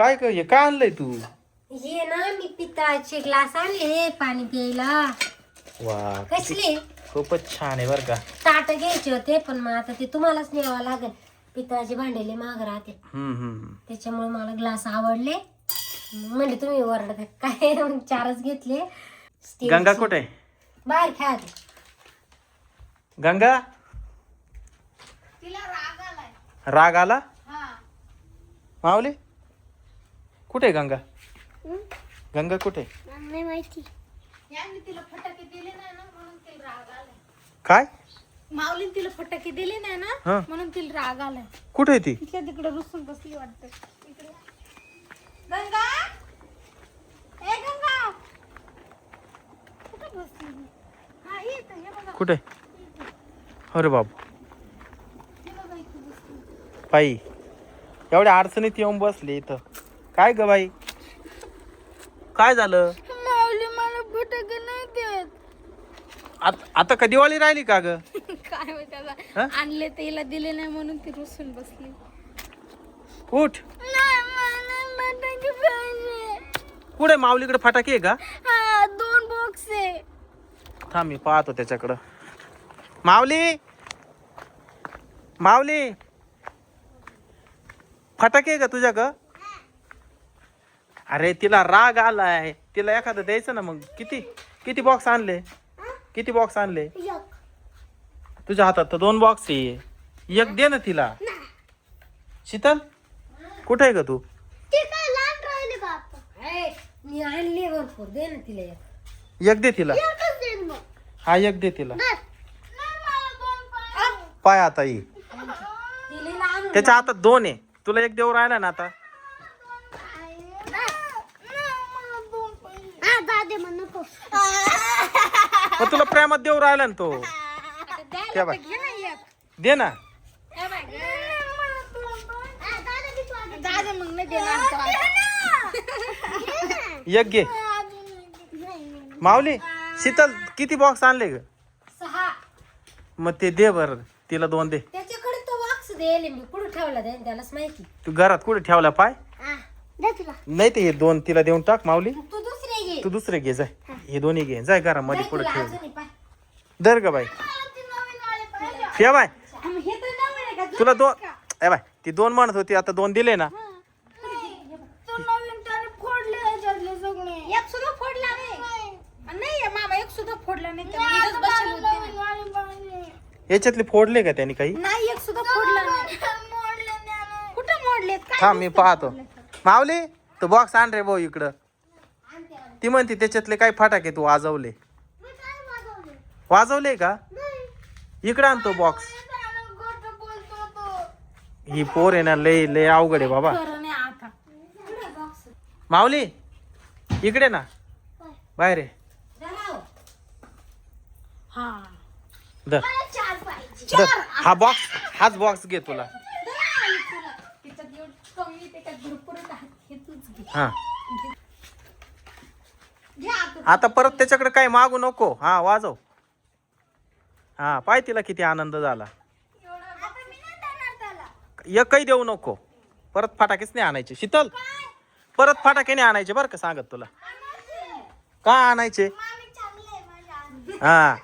काय ग हे काय आणलंय तू? हे ना मी पितळाचे ग्लास आणले पाणी प्यायला. वा कसले खूपच छान आहे बर का. ताट घ्यायचे होते पण मग आता ते तुम्हालाच न्यावं लागेल. पितळाचे भांडेले महाग राहते त्याच्यामुळे मला ग्लास आवडले. म्हणजे तुम्ही ओरडता काय मग 4च घेतले. गंगा कुठे? बाहेर खेळात. गंगा राग आला. माऊली कुठे गंगा? गंगा कुठे? नाही माहिती. तिला फटाके दिले नाही ना म्हणून तिला राग आलाय. काय माऊलीने तिला फटाके दिले नाही ना म्हणून तिला राग आलाय. कुठे ती? तिकडे रुसून बसली वाटतं. गंगा ए गंगा कुठे बसली? हा येत हे बघा. कुठे? अरे बाबू हे बघा इथे बसली. बाई एवढ्या अडचणीत येऊन बसले इथं. काय ग बाई काय झालं? माऊली मला फटाके नाही देत. आता का दिवाळी राहिली का ग? काय माहिती आता आणले तर हिला दिले नाही म्हणून ती रुसून बसली. उठ. नाही मला फटाके पाहिजे. कुठे माऊलीकडे फटाके आहे का? हा 2 बॉक्स आहे. थांब मी पाहतो त्याच्याकडं. माऊली माऊली फटाके आहे का तुझ्या ग? अरे तिला राग आलाय. तिला एखादं द्यायचं ना. मग किती किती बॉक्स आणले? किती बॉक्स आणले? तुझ्या हातात तर 2 बॉक्स आहे. एक दे ना तिला. शीतल कुठे आहे ग तू? मी आणले भरपूर. दे ना तिला एक. एक दे तिला. हा एक दे तिला. पाय आता ये. तिला आणून त्याच्या हातात 2 आहे. तुला एक देऊ राहिला ना आता. मग तुला प्रेमात देऊ राहिला ना तो. त्या बाय दे ना. दादा मग नाही देणार. एक घे. माऊली शीतल किती बॉक्स आणले ग? 6. मग ते दे बर. तिला 2 दे. त्याच्याकडे तो बॉक्स द्यायला मी कुठं ठेवला द्या त्यालाच माहिती. तू घरात कुठे ठेवला पाय? नाही ते हे 2 तिला देऊन टाक माऊली. तू दुसरे घे. तू दुसरे घे जाय. हे दोन्ही घे जाय घरामध्ये पुढे तुला ठेव. अजूनही पाय. दर ग बाई. फे बाय हे तर नवीन आहे का? तुला 2 ए बाय ती 2 म्हणत होती आता 2 दिले ना. तो नवीन त्याने फोडले याच्यातले सगळे. एक सुद्धा फोडला नाही. नाही मामा एक सुद्धा फोडला नाही. त्या इथंच बसले होते ना. याच्यातले फोडले का त्यांनी काही? नाही एक सुद्धा फोडला नाही. कुठं मोडलेत काय? थांब मी पाहतो. माऊली तू बॉक्स आण रे भाऊ इकडं. ती म्हणते त्याच्यातले काही फटाके तू वाजवले. वाजवले का? इकडं आणतो बॉक्स. ही पोर आहे ना लय लय अवघड आहे बाबा. खरं नाही आता. माऊली इकडे ना बाहेर आहे. हा दर दर हा बॉक्स हाच बॉक्स घे तुला. त्याच्यात एवढं कमी त्याच्यात भरपूर आहे. हे तूच घे. हा घे आता. आता परत त्याच्याकडे काही मागू नको. हा वाजव. हा पाय तिला किती आनंद झाला. आता मी नाही देणार त्याला. एकही देऊ नको. परत फटाकेच नाही आणायचे. शीतल परत फटाके नाही आणायचे बरं का सांगत तुला. का आणायचे? मामी चांगले आहे माझ्या. हा